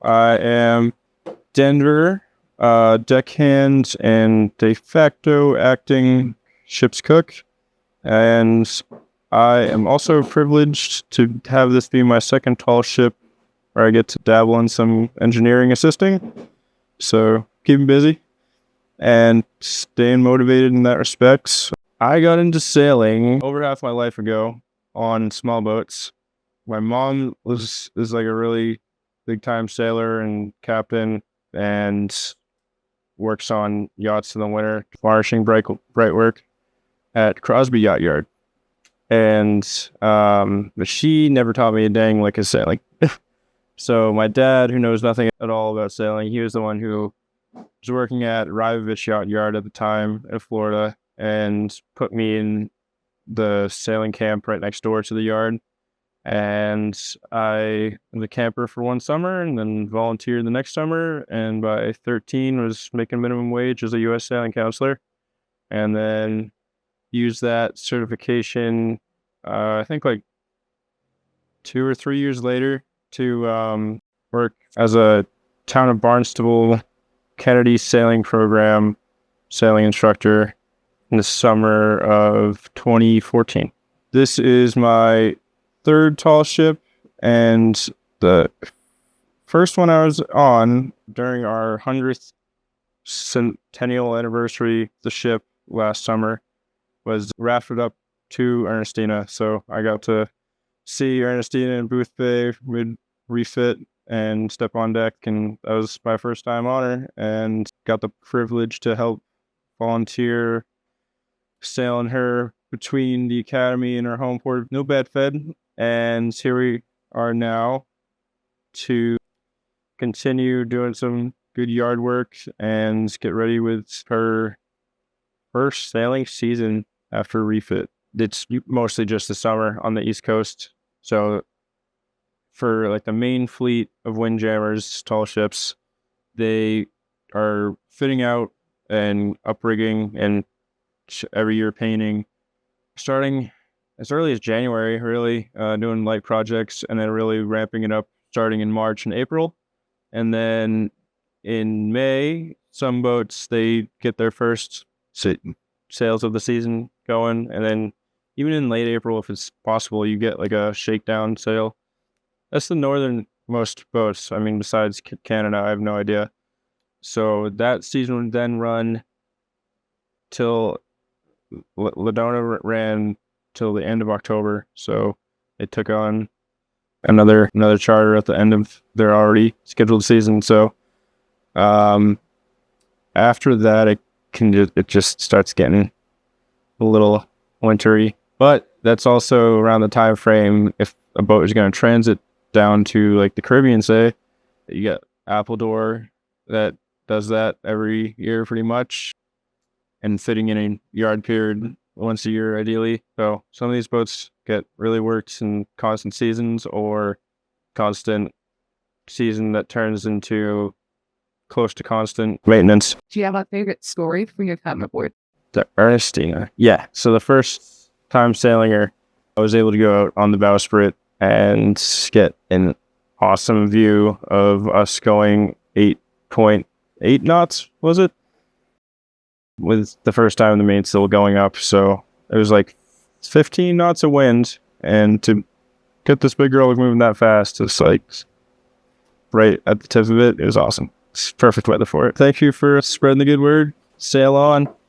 I am Denver, deckhand and de facto acting ship's cook. And I am also privileged to have this be my second tall ship where I get to dabble in some engineering assisting. So keeping busy and staying motivated in that respect. I got into sailing over half my life ago on small boats. My mom is like a really big time sailor and captain and works on yachts in the winter, varnishing bright work at Crosby Yacht Yard. And but she never taught me a dang lick of sailing. So my dad, who knows nothing at all about sailing, he was the one who was working at Rivovich Yacht Yard at the time in Florida and put me in the sailing camp right next door to the yard. And I was a camper for one summer and then volunteered the next summer. And by 13 was making minimum wage as a U.S. sailing counselor. And then used that certification, I think like 2 or 3 years later to work as a town of Barnstable Kennedy sailing program sailing instructor in the summer of 2014. This is my third tall ship, and the first one I was on during our 100th centennial anniversary of the ship last summer was rafted up to Ernestina. So I got to see Ernestina in Booth Bay mid refit and step on deck, and that was my first time on her, and got the privilege to help volunteer sailing her between the academy and our home port of New Bedford. And here we are now to continue doing some good yard work and get ready with her first sailing season after refit. It's mostly just the summer on the East Coast. So for like the main fleet of Windjammers, tall ships, they are fitting out and uprigging and every year painting, starting as early as January, really doing light projects, and then really ramping it up starting in March and April. And then in May, some boats, they get their first sales of the season going. And then even in late April, if it's possible, you get like a shakedown sale. That's the northernmost boats. I mean, besides Canada, I have no idea. So that season would then run till Ladona ran till the end of October. So they took on another charter at the end of their already scheduled season. So after that, it just starts getting a little wintry. But that's also around the time frame if a boat is going to transit down to like the Caribbean, say, you get Appledore that does that every year pretty much, and fitting in a yard period once a year ideally. So some of these boats get really worked in constant seasons or constant season that turns into close to constant maintenance. Do you have a favorite story from your time aboard? The Ernestina. Yeah. So the first time sailing her, I was able to go out on the bowsprit and get an awesome view of us going 8.8 knots, was it? With the first time the mainsail going up. So it was like 15 knots of wind. And to get this big girl moving that fast, it's like right at the tip of it. It was awesome. It's perfect weather for it. Thank you for spreading the good word. Sail on.